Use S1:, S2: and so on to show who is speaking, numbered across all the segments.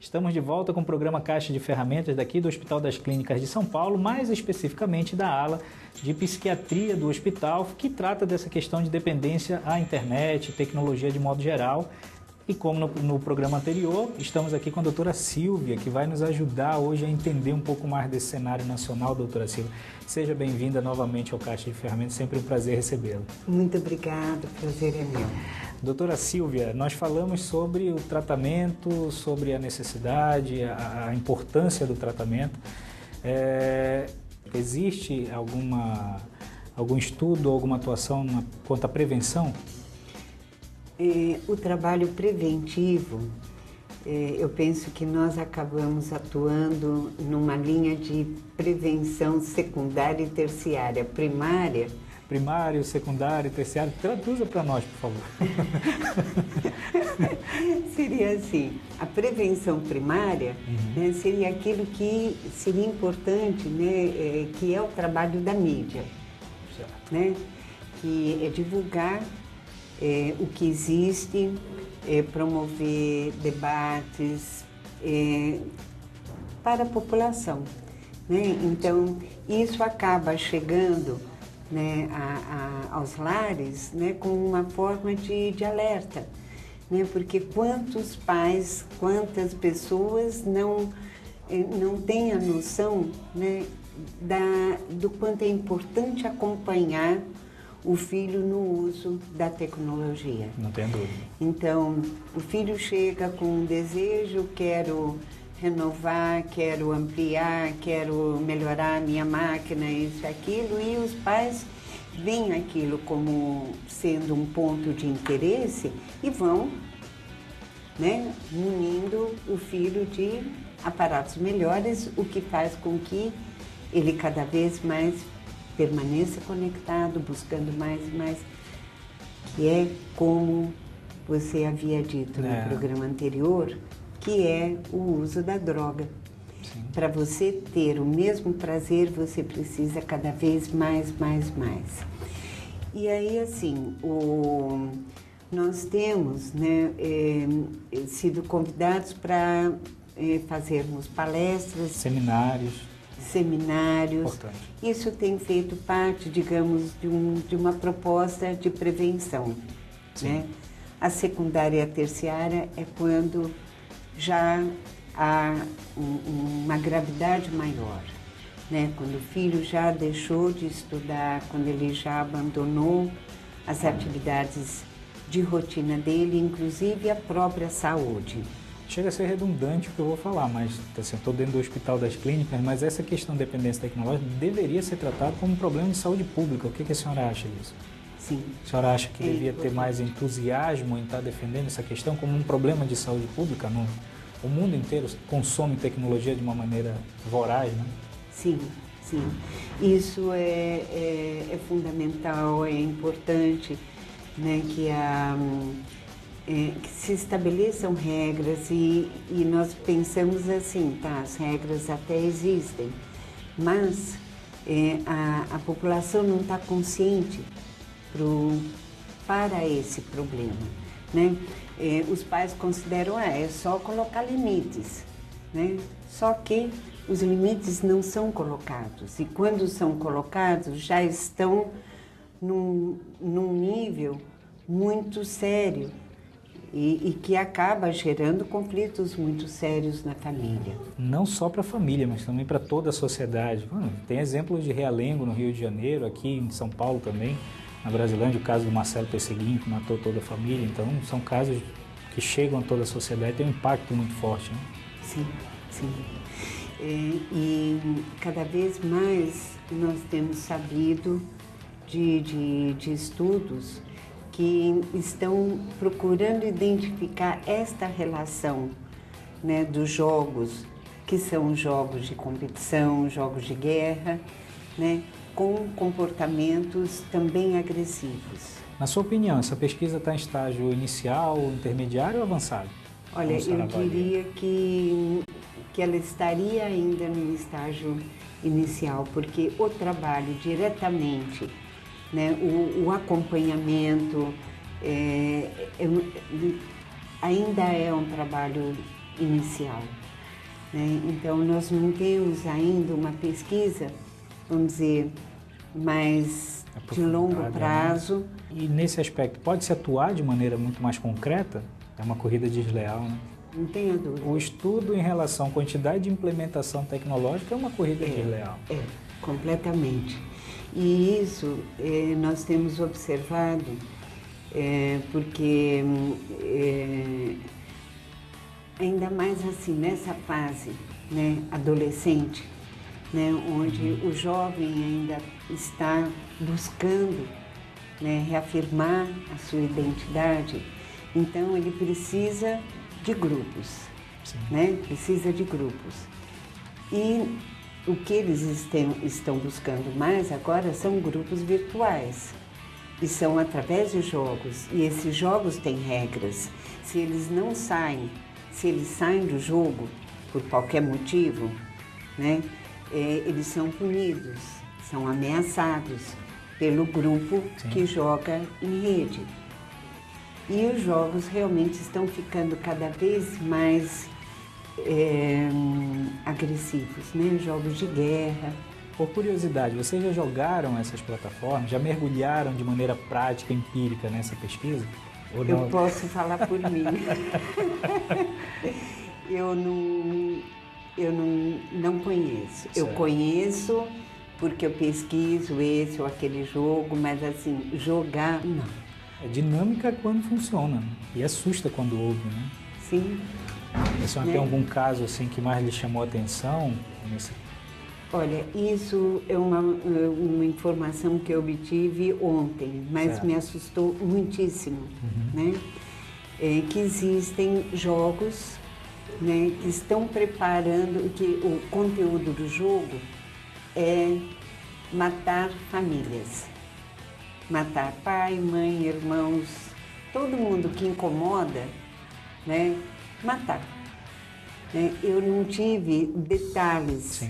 S1: Estamos de volta com o programa Caixa de Ferramentas daqui do Hospital das Clínicas de São Paulo, mais especificamente da ala de psiquiatria do hospital, que trata dessa questão de dependência à internet, tecnologia de modo geral. E como no programa anterior, estamos aqui com a doutora Silvia, que vai nos ajudar hoje a entender um pouco mais desse cenário nacional. Doutora Silvia, seja bem-vinda novamente ao Caixa de Ferramentas, sempre um prazer recebê-la.
S2: Muito obrigada, o prazer é meu.
S1: Doutora Silvia, nós falamos sobre o tratamento, sobre a necessidade, a importância do tratamento. Existe algum estudo, alguma atuação quanto à prevenção?
S2: O trabalho preventivo, eu penso que nós acabamos atuando numa linha de prevenção secundária e terciária.
S1: Primário, secundário, terciário, traduza para nós, por favor.
S2: Seria assim, a prevenção primária, né, seria aquilo que seria importante, né, que é o trabalho da mídia, né, que é divulgar o que existe, promover debates para a população, né? Então, isso acaba chegando, né, aos lares, né, com uma forma de alerta, né? Porque quantos pais, quantas pessoas não têm a noção, né, do quanto é importante acompanhar o filho no uso da tecnologia.
S1: Não tem dúvida.
S2: Então, o filho chega com um desejo, quero renovar, quero ampliar, quero melhorar a minha máquina, isso, aquilo, e os pais veem aquilo como sendo um ponto de interesse e vão, né, munindo o filho de aparatos melhores, o que faz com que ele cada vez mais permaneça conectado, buscando mais e mais, que é como você havia dito no programa anterior, que é o uso da droga. Para você ter o mesmo prazer, você precisa cada vez mais. E aí, assim, nós temos, né, sido convidados para fazermos palestras,
S1: seminários. Importante.
S2: Isso tem feito parte, digamos, de uma proposta de prevenção, né? A secundária e a terciária é quando já há uma gravidade maior, né? Quando o filho já deixou de estudar, quando ele já abandonou as atividades de rotina dele, inclusive a própria saúde.
S1: Chega a ser redundante o que eu vou falar, mas assim, estou dentro do Hospital das Clínicas, mas essa questão de dependência tecnológica deveria ser tratada como um problema de saúde pública. O que a senhora acha disso?
S2: Sim.
S1: A senhora acha que devia ter mais entusiasmo em estar defendendo essa questão como um problema de saúde pública? O mundo inteiro consome tecnologia de uma maneira voraz, né?
S2: Sim. Isso é fundamental, é importante, né, que se estabeleçam regras e nós pensamos assim, tá, as regras até existem, mas a população não está consciente para esse problema, né? Os pais consideram, é só colocar limites, né? Só que os limites não são colocados e quando são colocados já estão num nível muito sério e que acaba gerando conflitos muito sérios na família.
S1: Não só para a família, mas também para toda a sociedade. Tem exemplos de realengo no Rio de Janeiro, aqui em São Paulo também, na Brasilândia, o caso do Marcelo Pesseguinho, que matou toda a família. Então, são casos que chegam a toda a sociedade e têm um impacto muito forte, né?
S2: Sim. E cada vez mais nós temos sabido de estudos que estão procurando identificar esta relação, né, dos jogos, que são jogos de competição, jogos de guerra, né, com comportamentos também agressivos.
S1: Na sua opinião, essa pesquisa está em estágio inicial, intermediário ou avançado?
S2: Olha, eu diria que ela estaria ainda no estágio inicial, porque o trabalho diretamente, né, o acompanhamento ainda é um trabalho inicial, né? Então, nós não temos ainda uma pesquisa, vamos dizer, mais de longo prazo.
S1: Né? E nesse aspecto, pode-se atuar de maneira muito mais concreta? É uma corrida desleal, né?
S2: Não tenha dúvida.
S1: O estudo em relação à quantidade de implementação tecnológica é uma corrida desleal.
S2: Completamente. E isso nós temos observado, porque ainda mais assim, nessa fase, né, adolescente, né, onde o jovem ainda está buscando, né, reafirmar a sua identidade, então ele precisa de grupos, né? Precisa de grupos. E o que eles estão buscando mais agora são grupos virtuais. E são através de jogos. E esses jogos têm regras. Se eles não saem, se eles saem do jogo por qualquer motivo, né? Eles são punidos, são ameaçados pelo grupo que joga em rede. E os jogos realmente estão ficando cada vez mais agressivos, né? Jogos de guerra.
S1: Por curiosidade, vocês já jogaram essas plataformas? Já mergulharam de maneira prática, empírica nessa pesquisa? Ou não?
S2: Eu posso falar por mim. Eu não conheço.
S1: Certo.
S2: Eu conheço porque eu pesquiso esse ou aquele jogo, mas assim, jogar, não.
S1: É dinâmica quando funciona, né? E assusta quando ouve, né?
S2: Sim.
S1: A senhora tem algum caso assim que mais lhe chamou a atenção?
S2: Olha, isso é uma informação que eu obtive ontem, mas me assustou muitíssimo, né? Que existem jogos, né, que estão preparando, que o conteúdo do jogo é matar famílias. Matar pai, mãe, irmãos, todo mundo que incomoda, né, matar. Né? Eu não tive detalhes,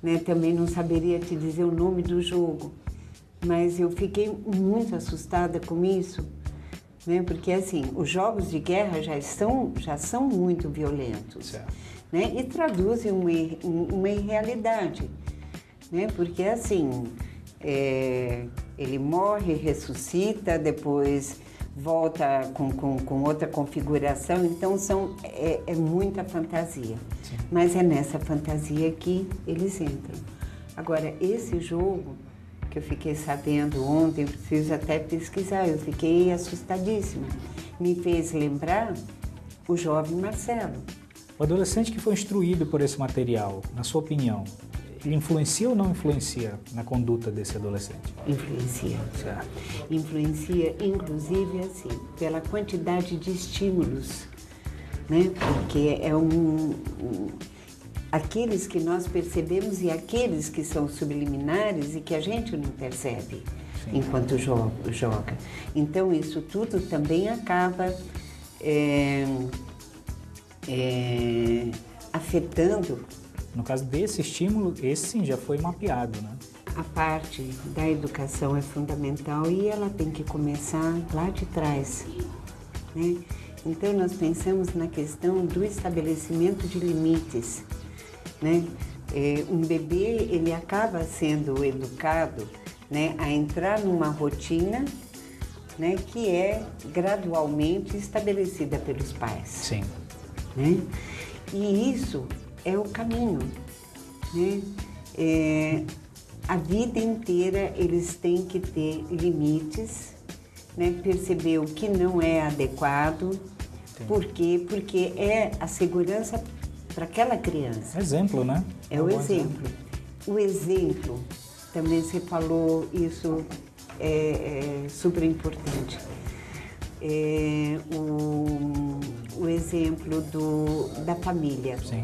S2: né, também não saberia te dizer o nome do jogo, mas eu fiquei muito assustada com isso, né, porque assim, os jogos de guerra já são muito violentos, né, e traduzem uma irrealidade, né, porque assim, ele morre, ressuscita, depois volta com outra configuração, então é muita fantasia. Sim. Mas é nessa fantasia que eles entram. Agora, esse jogo que eu fiquei sabendo ontem, eu preciso até pesquisar, eu fiquei assustadíssima. Me fez lembrar o jovem Marcelo.
S1: O adolescente que foi instruído por esse material, na sua opinião, ele influencia ou não influencia na conduta desse adolescente?
S2: Influencia.
S1: Certo.
S2: Influencia, inclusive, assim, pela quantidade de estímulos, né? Porque aqueles que nós percebemos e aqueles que são subliminares e que a gente não percebe enquanto joga. Então, isso tudo também acaba afetando.
S1: No caso desse estímulo, esse sim já foi mapeado, né?
S2: A parte da educação é fundamental e ela tem que começar lá de trás, né? Então, nós pensamos na questão do estabelecimento de limites, né? Um bebê, ele acaba sendo educado, né, a entrar numa rotina, né, que é gradualmente estabelecida pelos pais.
S1: Sim.
S2: Né? E isso é o caminho, né? A vida inteira eles têm que ter limites, né? Perceber o que não é adequado. Sim. Por quê? Porque é a segurança para aquela criança.
S1: Exemplo, né?
S2: É o exemplo. O exemplo, também você falou, isso é super importante. O exemplo da família.
S1: Sim.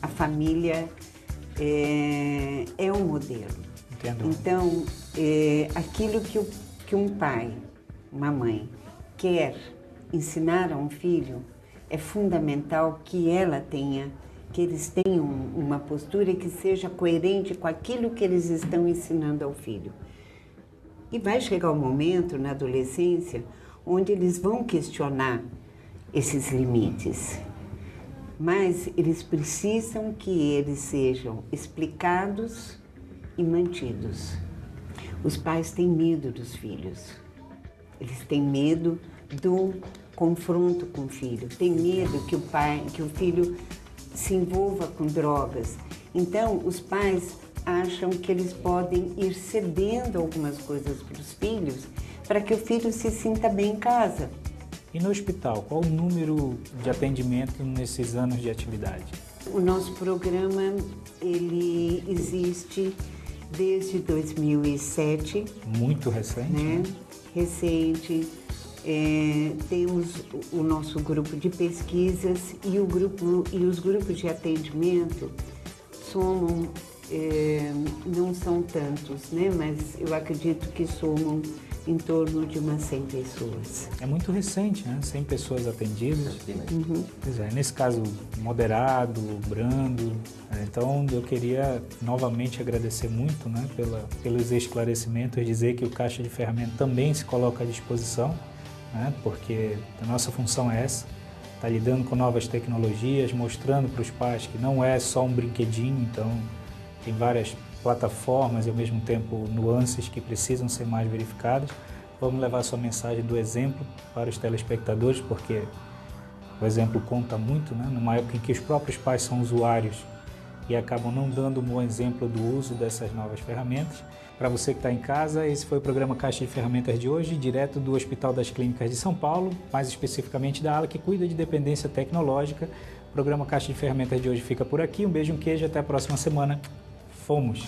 S2: A família é um modelo.
S1: Entendo.
S2: Então, aquilo que um pai, uma mãe, quer ensinar a um filho, é fundamental que eles tenham uma postura que seja coerente com aquilo que eles estão ensinando ao filho. E vai chegar um momento na adolescência onde eles vão questionar esses limites, mas eles precisam que eles sejam explicados e mantidos. Os pais têm medo dos filhos, eles têm medo do confronto com o filho, têm medo que o filho se envolva com drogas. Então, os pais acham que eles podem ir cedendo algumas coisas para os filhos para que o filho se sinta bem em casa.
S1: E no hospital, qual o número de atendimento nesses anos de atividade?
S2: O nosso programa, ele existe desde 2007.
S1: Muito recente, né?
S2: Recente. Temos o nosso grupo de pesquisas e os grupos de atendimento somam, não são tantos, né? Mas eu acredito que somam em torno de umas 100 pessoas.
S1: É muito recente, né? 100 pessoas atendidas.
S2: Uhum.
S1: Pois é, nesse caso, moderado, brando. Então, eu queria novamente agradecer muito, né, pelos esclarecimentos, dizer que o Caixa de Ferramentas também se coloca à disposição, né, porque a nossa função é essa, tá lidando com novas tecnologias, mostrando para os pais que não é só um brinquedinho, então tem várias plataformas e ao mesmo tempo nuances que precisam ser mais verificadas. Vamos levar sua mensagem do exemplo para os telespectadores, porque o exemplo conta muito, né? Numa época em que os próprios pais são usuários e acabam não dando um bom exemplo do uso dessas novas ferramentas. Para você que está em casa, esse foi o programa Caixa de Ferramentas de hoje, direto do Hospital das Clínicas de São Paulo, mais especificamente da ala que cuida de dependência tecnológica. O programa Caixa de Ferramentas de hoje fica por aqui. Um beijo, um queijo, até a próxima semana. Fomos!